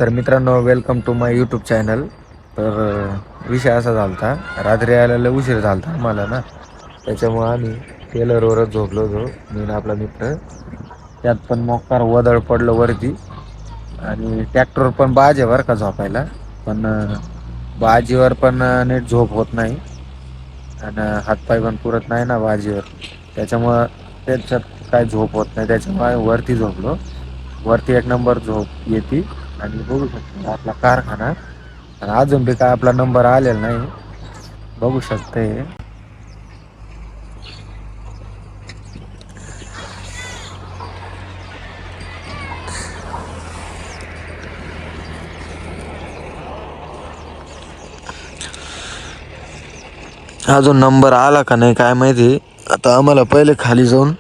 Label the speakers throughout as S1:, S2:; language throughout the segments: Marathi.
S1: तर मित्रांनो, welcome to my YouTube channel. तर विषय असा झाला होता, रात्री यायला लय उशीर झाला होता मला ना, त्याच्यामुळं आम्ही टेलरवरच झोपलो होतो, मी आणि आपला मित्र. त्यात पण मोकार वदळ पडलं वरती आणि ट्रॅक्टरवर पण बाज आहे बरं का झोपायला, पण बाजीवर पण नीट झोप होत नाही आणि हातपाय पण पुरत नाही ना बाजीवर, त्याच्यामुळं त्याच्यात काय झोप होत नाही. त्याच्यामुळे वरती झोपलो. वरती एक नंबर झोप येते आणि बघू शकतो आपला कारखाना. आणि अजून बी काय आपला नंबर आलेला नाही, बघू शकते. अजून नंबर आला का नाही काय माहिती. आता आम्हाला पहिले खाली जाऊन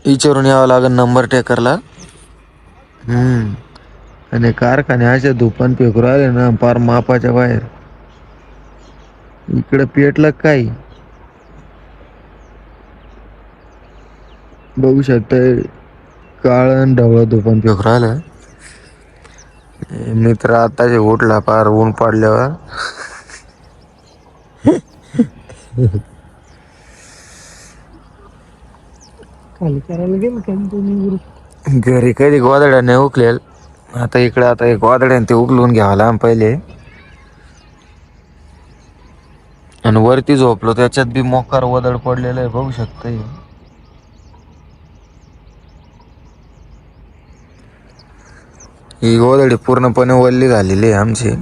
S1: विचारून यावं लागेल नंबर टेकरला. आणि कारखाने असे धुपन फेकू राहिले ना, पार मापाच्या बाहेर. इकडे पेटलं काय बघू शकताय, काळ आणि ढवळ धुपन फेकू राहिलं. मित्र आताचे उठला पार ऊन पडल्यावर. खाली करायला गेलं घरी कधी गोदड्या नाही उकलेल. आता इकडे आता एक गोदड्याने ते उकलून घ्यावा पहिले. आणि वरती झोपलो त्याच्यात बी मोकार वदळ पडलेलं आहे, बघू शकतोय. ही गोदडी पूर्णपणे वल्ली झालेली आहे आमची.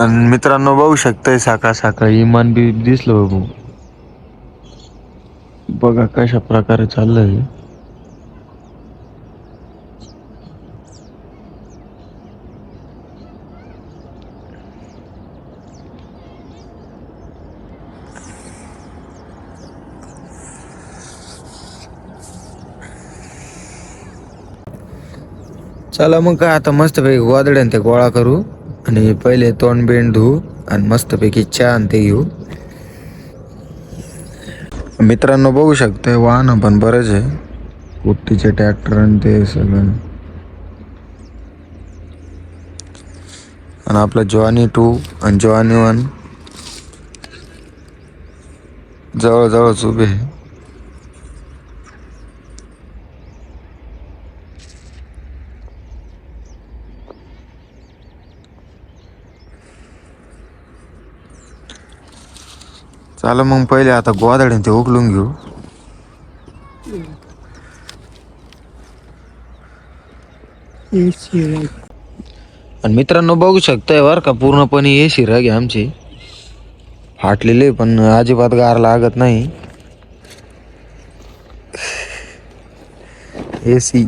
S1: आणि मित्रांनो बघू शकताय, सकाळ सकाळी इमान बी दिसलो बघू. बघा कशा प्रकारे चाललंय. चला मग काय, आता मस्तपैकी गोदड्यान ते गोळा करू आणि पहिले तोंड बिंड धुवू आणि मस्तपैकी चहा आणि ते घेऊ. मित्रांनो बघू शकतोय, वाहन पण बरेच आहे, कुट्टीचे ट्रॅक्टर आणि ते सगळं. आणि आपलं जॉनी 2 आणि जॉनी 1 जवळजवळच उभे आहे. चला मग पहिले आता गोदड्याने ते उकलून घेऊ. आणि मित्रांनो बघू शकताय बर का, पूर्णपणे हे शिरग आहे आमची, फाटलेले पण अजिबात गार लागत नाही. AC.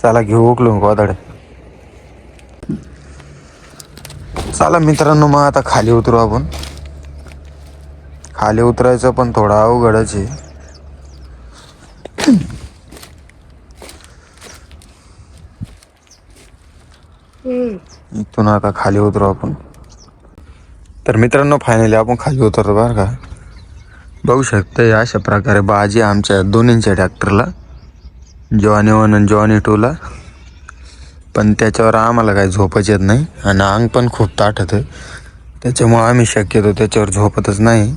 S1: चला घेऊ उकलून गोदड्या. चला मित्रांनो, मग आता खाली उतरू आपण. खाली उतरायचं पण थोडं अवघडच आहे. इथून आता खाली उतरू आपण. तर मित्रांनो फायनली आपण खाली उतरतो बरं का. बघू शकते अशा प्रकारे बाजी आमच्या दोन्हींच्या ट्रॅक्टरला, जॉनी 1 आणि जॉनी 2 ला. पण त्याच्यावर आम्हाला काही झोपच येत नाही आणि अंग पण खूप ताठत आहे, त्याच्यामुळे आम्ही शक्यतो त्याच्यावर झोपतच नाही.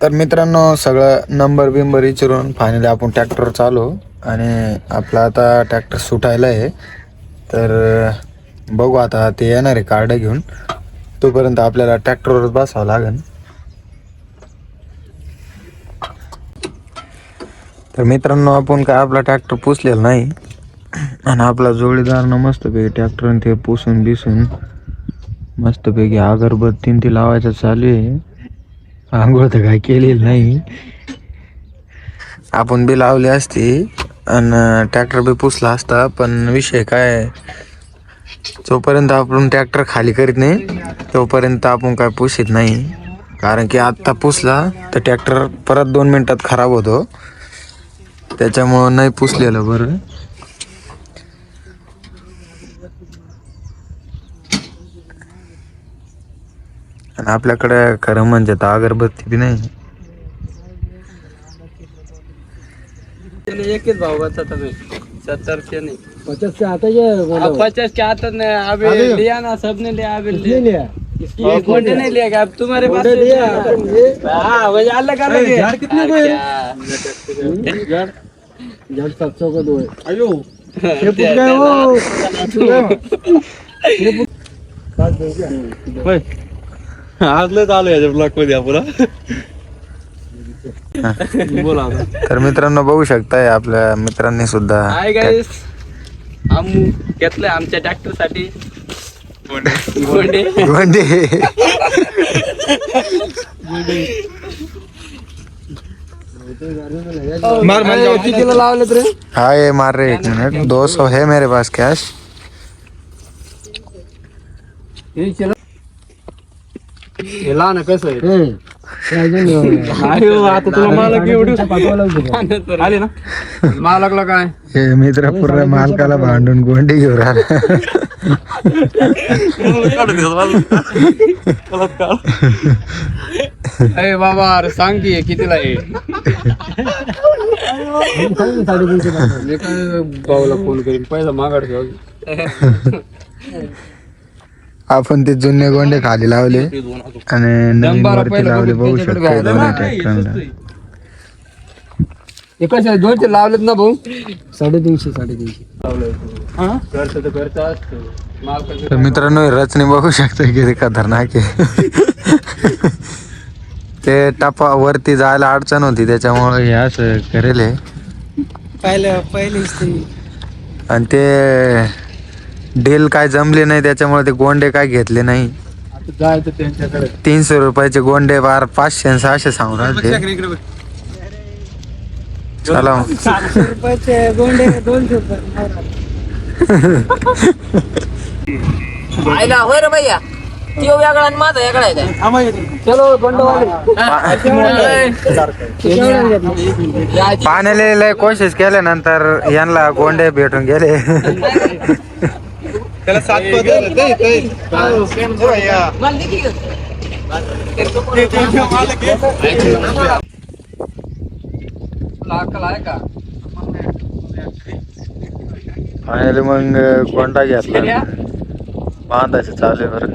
S1: तर मित्रांनो सगळं नंबर बिंबर विचारून फायनली आपण ट्रॅक्टरवर चालू आणि आपला आता ट्रॅक्टर सुटायला आहे. तर बघू आता ते येणार आहे कार्ड घेऊन, तोपर्यंत आपल्याला ट्रॅक्टरवरच बसावं लागेल. तर मित्रांनो आपण काय आपला ट्रॅक्टर पुसलेला नाही आणि आपला जोडीदारनं मस्तपैकी ट्रॅक्टर ते पुसून बिसून मस्तपैकी अगरबत्ती ती लावायचं चालू आहे. आंघोळ तर काय केलेली नाही, आपण बी लावली असती आणि ट्रॅक्टर बी पुसला असता. पण विषय काय, जोपर्यंत आपण ट्रॅक्टर खाली करीत नाही तोपर्यंत आपण काय पुशीत नाही. कारण की आत्ता पुसला तर ट्रॅक्टर परत 2 मिनिटात खराब होतो. त्याच्यामुळं नाही पुसलेलं बरं. आणि आपल्याकडे खरं म्हणजे तर अगरबत्ती बी नाही.
S2: एकच भाव बचा तुम्ही 70 के नहीं
S3: 50 से आता है
S2: 50 के आता नहीं अभी लिया ना सबने लिया अभी
S3: लिया
S2: ये गोंडे नहीं लिया अब तुम्हारे पास हाँ वही अलग अलग है यार कितने को है
S3: जड़ 700 का 2 है
S2: अयो
S3: ये पूछ गए हो
S2: आज ले चालू है ब्लॉक मध्ये पुरा बोला
S1: तर मित्रांनो बघू शकताय आपल्या मित्रांनी सुद्धा
S2: हाय गाईस आम्ही घेतलंय आमच्या ट्रॅक्टर साठी गोंडे
S1: गोंडे
S2: मार कितीला लावले रे
S1: हाँ ये मार रहे 1 मिनट 200 है मेरे पास कैश.
S2: हे ला ना कसं आहे
S3: अरे
S2: आता तुला मालक एवढी आले ना मालकला काय
S1: हे मित्र पूर्ण मालकाला भांडून गोंडी घेऊन राहिला.
S2: अरे बाबा अरे सांग की कितीला आहे मी काय भाऊला फोन करीन पहिला मागाड
S1: आपण ते जुने गोंडे खाली लावले आणि नवीन वरती लावले. बघू शकतो दोन्ही ट्रॅक्टरला.
S2: एकाच दोनशे लावलेत ना भाऊ
S3: 350
S1: तर मित्रांनो ही रचनी बघू शकता किती खतरनाक आहे. ते टपा वरती जायला अडचण होती त्याच्यामुळे हे असं करेल
S3: पहिलेच ते
S1: आणि ते डील काय जमले नाही त्याच्यामुळे ते गोंडे काय घेतले नाही.
S2: आता जायचं त्यांच्याकडे
S1: 300 रुपयाचे गोंडे बार 500 आणि 600 सांगून राहिले. चला मग.
S3: 700 रुपयाचे गोंडे 200
S4: आयला होय रे भैया त्यो वेगळा आणि माझा वेगळा आहे काय
S2: चलो बंडवाले
S1: पाण्याला लय कोशिश केल्यानंतर यांना गोंडे भेटून गेले.
S2: त्याला 7 आहे का
S1: फायनली मग गोंडा घेतला. बांधायचं चालू आहे बरं.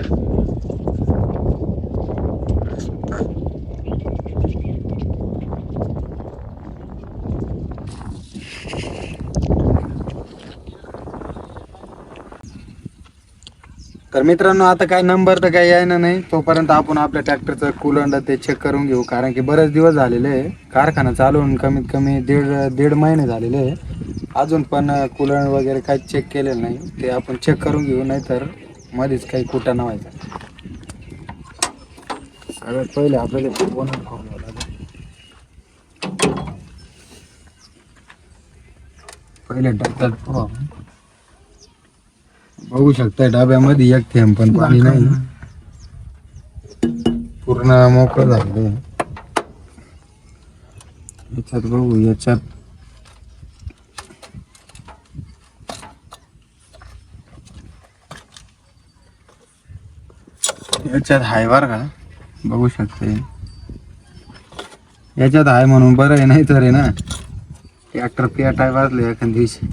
S1: तर मित्रांनो आता काय नंबर तर काही यायना नाही तोपर्यंत आपण आपल्या ट्रॅक्टरचं कूलंट ते चेक करून घेऊ. कारण की बरेच दिवस झालेले आहे कारखाना चालवून कमीत कमी दीड महिने झालेले आहे. अजून पण कूलंट वगैरे काही चेक केलेलं नाही. ते आपण चेक करून घेऊ नाही तर मध्येच काही कुटाणा व्हायचा. सगळ्यात पहिले आपल्याला बोनट खोलावं लागेल. पहिले डब्यात पाहू आपण. बघू शकता डब्यामध्ये एक थेंब पण पाणी नाही. पूर्ण मोकळं झालं. याच्यात बघू याच्यात हाय बर का बघू शकते. याच्यात आहे म्हणून बरं आहे नाही तर आहे ना ट्रॅक्टर पेटाय वाजले एखाद दिवशी.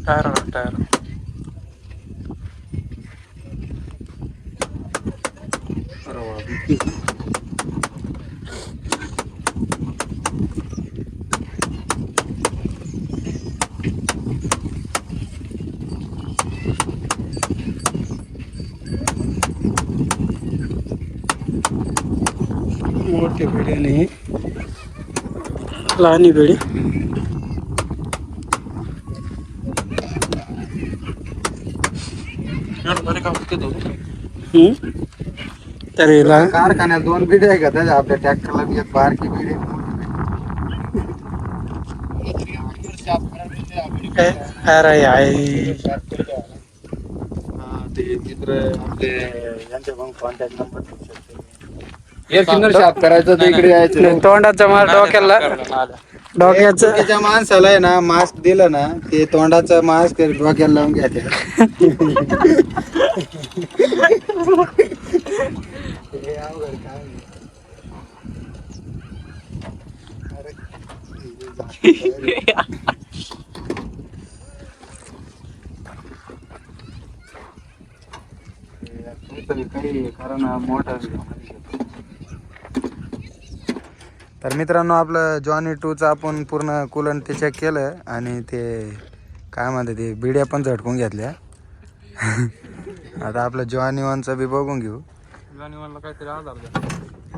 S1: टायर
S3: मोठे भेडे नाही लहानी भेडे तर हिला
S1: कारखान्यात 2 बिडे आहे का त्याच्या आपल्या ट्रॅक्टरला बी एक बारकी बिडे
S3: अरे आहे
S1: ते मित्र आपले यांच्या पण कॉन्टॅक्ट नंबर देऊ शकते एअर किनर शाप करायचं तर इकडे यायचं
S3: तोंडाचा मार डोक्याला डोक्याचं
S1: चुकीच्या माणसाला आहे ना मास्क दिलं ना ते तोंडाचं मास्क डोक्याला लावून घ्यायचं तर मित्रांनो आपलं जॉनी 2चं आपण पूर्ण कूलन ते चेक केलं आणि ते काय म्हणते ते बिड्या पण झटकून घेतल्या आता आपलं जॉनी 1चं बी बघून घेऊ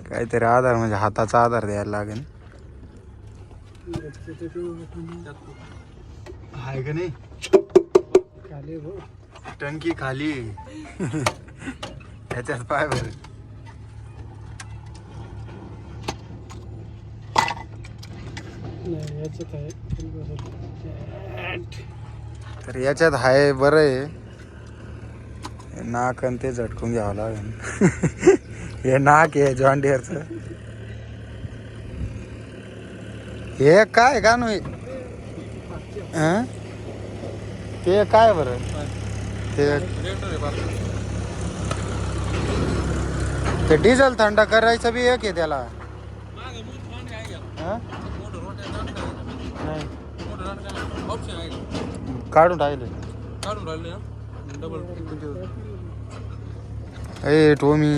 S1: काहीतरी आधार म्हणजे हाताचा आधार द्यायला लागेल आहे का नाही टंकी खाली ह्याच्यात पाय बर तर याच्यात हाय बरं आहे नाक आणि ते झटकून घ्यावं लागेल हे नाक आहे जॉन डिअरचं हे काय का नाही ते काय बरं ते डिझेल थंड करायचं बी एक आहे त्याला काढून टाकले ए टोमी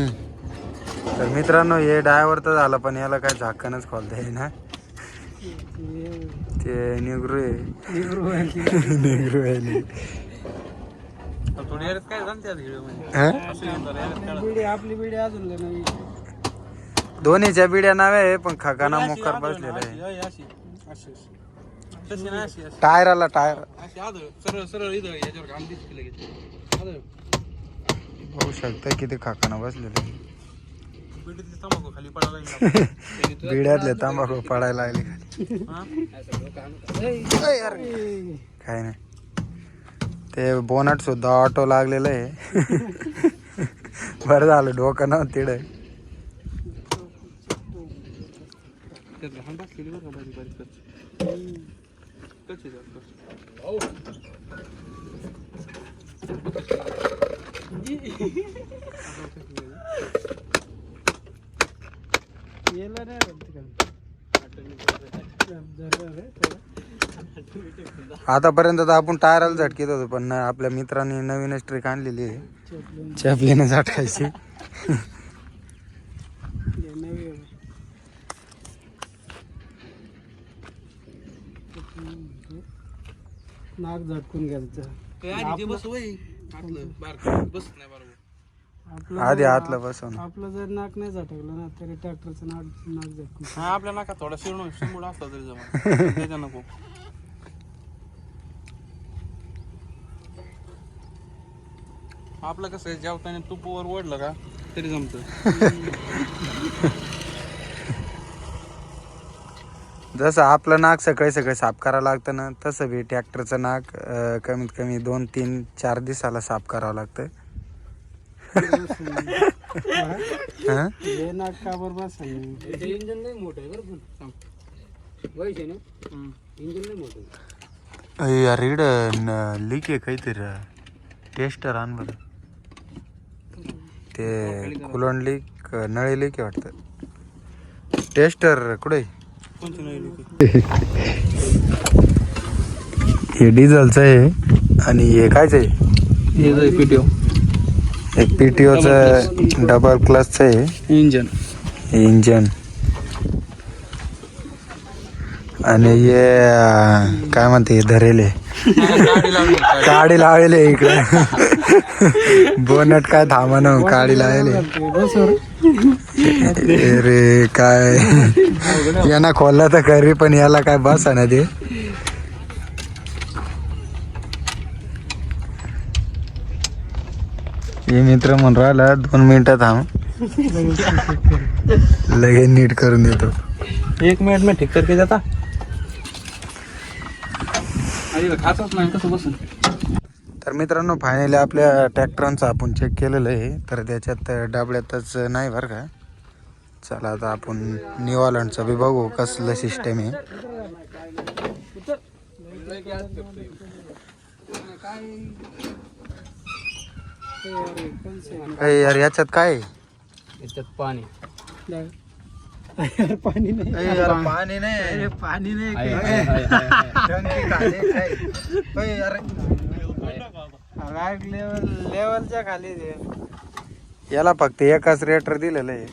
S1: तर मित्रांनो हे ड्रायव्हर तर झालं पण याला काय झाकणच खोलता येईल ना ते निगरू आहे निगरू आहे
S3: आपली बिडी अजून नाही
S1: दोन्हीच्या बिड्या नावे आहे पण खकाना मोकार बसलेला आहे टायराला टायर बघू शकता किती खाकाना बसलेलं बिड्यातले तंबाखू पडायला लागले काय नाही ते बोनट सुद्धा ऑटो लागलेलं आहे बरं झालं डोकं ना तिड आतापर्यंत तर आपण टायराला झटकीत होतो पण आपल्या मित्रांनी नवीनच ट्रिक आणलेली आहे चॅपलीने झटकायची
S3: नाक झटकून घ्यायचं
S1: आधी आतलं बसवून
S3: आपलं जर नाक नाही झटकलं ना तरी ट्रॅक्टरचं नाक झटकून
S2: आपल्या नाका थोडा शिवड असला तरी जमा त्याच्या नको आपलं कसं आहे जेवताना तुपावर ओढलं का तरी जमत
S1: जसं आपलं नाक सकाळी सकाळी साफ करावं लागतं ना तसं बी ट्रॅक्टरचं नाक कमीत कमी 2-3-4 दिवसाला साफ करावं लागतं
S3: नाक का बरोबर इंजन नाही मोठं आहे बरं इंजन नाही मोठं
S1: यार इड लीक आहे काहीतरी टेस्टर आण बरं ते कुलंड लीक नळी लीक आहे वाटतं टेस्टर कुठे हे डिझेलचं आहे आणि हे कायच आहे
S2: पीटीओ
S1: एक पीटीओचं डबल क्लचचं आहे इंजन आणि हे काय म्हणते धरेले काडी लावले इकडे बोनट काय थांबा ना काडी लावले रे काय यांना खोलला तर खरी पण याला काय बस ना ते हे मित्र म्हणून राहिला 2 मिनिटं थांब लगेच नीट करून देतो.
S2: 1 मिनिट में ठीक करके जाता. अरे खातच नाही कसं बसून.
S1: तर मित्रांनो फायनली आपल्या ट्रॅक्टरांचं आपण चेक केलेलं आहे. तर त्याच्यात डबड्यातच नाही बरं का. चला आता आपण न्यू हॉलंडचं बी बघू कसलं सिस्टम आहे. यार याच्यात काय आहे?
S3: याच्यात पाणी
S2: पाणी नाही.
S1: यार पाणी नाही.
S2: पाणी नाही.
S1: टंकी खाली आहे. यार
S2: लेवलच्या खाली दे.
S1: याला फक्त एकच रेटर दिलेलं आहे.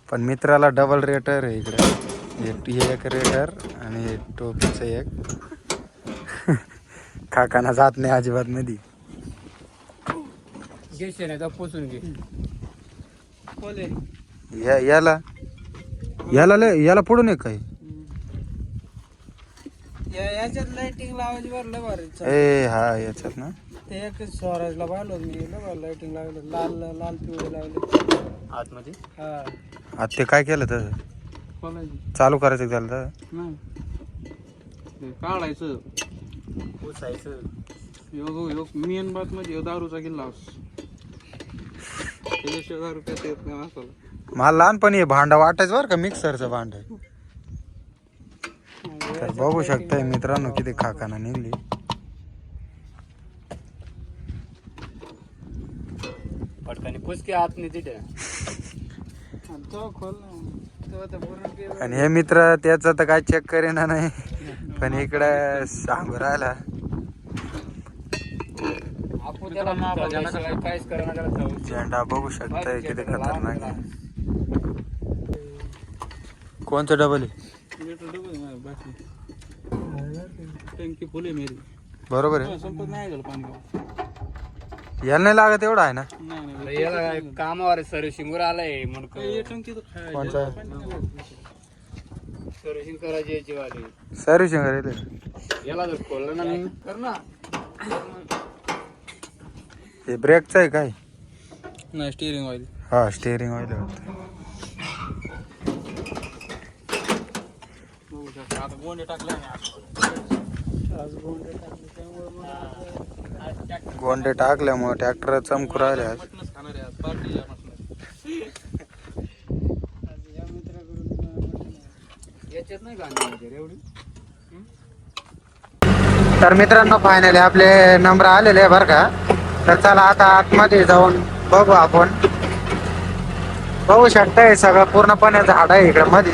S1: पण मित्राला डबल रेटर आहे इकडे. हे एक रेटर आणि टोपीचं एक. काकाना जात नाही अजिबात मध्ये.
S3: घे नाही तर पोचून घे.
S1: याला याला पुढून एक काय
S2: याच्यात लाइटिंग लावायची बरं बरं.
S1: ए हा याच्यात ना
S2: ते एक स्वराजला पाहिलं मी लाइटिंग लावलं. लाल लाल पिवळे लावले
S3: आतमध्ये.
S2: हा
S1: आता ते काय केलं तर
S2: कोणाची
S1: चालू करायचं झालं तर
S2: नाही ते काढायचं
S3: पोचायचं.
S2: योग मेन बात म्हणजे दारूचा गिल्लास. त्याच्याशिवाय दारू प्यायला येत नाही माणसाला.
S1: मला लहानपणी हे भांडं वाटायचं बरं का मिक्सरचं भांड. तर बघू शकताय मित्रांनो किती खाकाना निघली.
S3: पटकाने पुसके आत नाही तिथे.
S2: तो खोल ना तो पूर्ण.
S1: आणि हे मित्र त्याचं तर काय चेक करेना नाही. पण इकडं सांगू राहिला.
S3: आपण त्याला मापाशिवाय काहीच करणं करत जाऊ.
S1: झेंडा बघू शकताय किती खतरनाक आहे. कोणतं डबल आहे
S2: टंकी फुल आहे मेरी.
S1: बरोबर आहे.
S2: संपत नाही गेलं पाणी.
S1: याला नाही लागत एवढा आहे ना.
S2: नाही
S3: याला कामावर सर्व्हिसिंग वर आलाय म्हणून
S2: हे टंकी तर खायला.
S1: कोणचा
S3: सर्व्हिसिंग करायची याची वाली.
S1: सर्व्हिसिंग करायला.
S3: याला जर खोललं ना मी कर ना.
S1: हे ब्रेकचं आहे काय.
S2: नाही स्टिअरिंग ऑइल.
S1: हा स्टेअरिंग ऑइल
S2: बघू शकता आता गोंडे टाकले आज गोंडे टाकले त्यामुळे
S1: गोंडे टाकल्यामुळे ट्रॅक्टर चमकू राहिले आज.
S2: मटणच खाणार आहे आज. पार्टी या
S3: याच्यात नाही गाणी एवढी.
S1: तर मित्रांनो फायनली आपले नंबर आलेले आहे बरं का. तर चला आता आतमध्ये जाऊन बघू आपण. बघू शकताय सगळं पूर्णपणे झाड आहे इकडे मध्ये.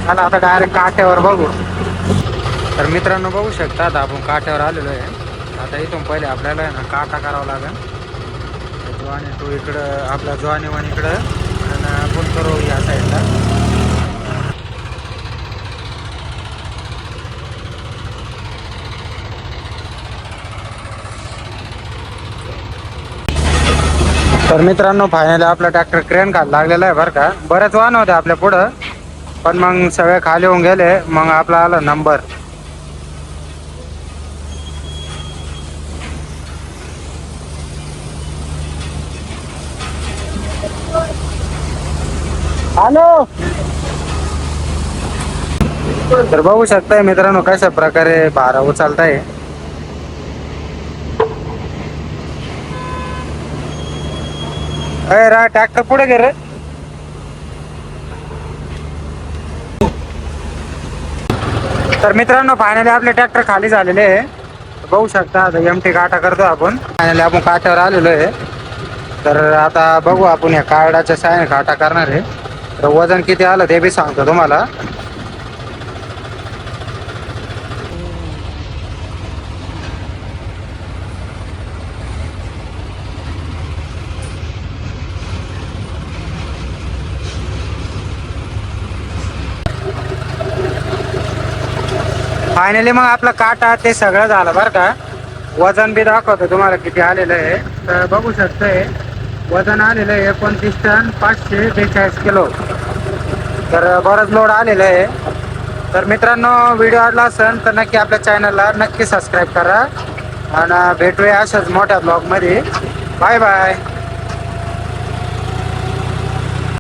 S1: चला आता डायरेक्ट काठ्यावर बघू. तर मित्रांनो बघू शकता आता आपण काठ्यावर आलेलो आहे. आता इथून पहिले आपल्याला आहे ना काटा करावा लागेल. ज्वानी तो इकडं आपला ज्वानी वन इकडं आणि आपण करू या साईडला. तर मित्रांनो फायनली आपला ट्रॅक्टर क्रेन खाली लागलेला आहे बरं का. बरेच वाहन होते आपल्या पुढं पण मग सगळे खाली होऊन गेले. मग आपला आला नंबर. हॅलो. तर बघू शकताय मित्रांनो कशा प्रकारे भारा उचलताय. अरे रा ट्रॅक्टर पुढे गे रे. तर मित्रांनो फायनली आपले ट्रॅक्टर खाली झालेले आहे. बघू शकता आता एमटी काटा करतो आपण. फायनली आपण काट्यावर आलेलो आहे. तर आता बघू आपण या कार्डाच्या साहाय्याने काटा करणार आहे. तर वजन किती आलं ते बी सांगतो तुम्हाला. फायनली मग आपला काटा ते सगळं झालं बरं का. वजन बी दाखवतो तुम्हाला किती आलेलं आहे. तर बघू शकतोय वजन आलेलं आहे 29 टन 542 किलो. तर बरंच लोड आलेलं आहे.
S5: तर मित्रांनो व्हिडिओ आवडला असेल तर नक्की आपल्या चॅनलला नक्की सबस्क्राईब करा आणि भेटूया अशाच मोठ्या ब्लॉगमध्ये. Bye bye.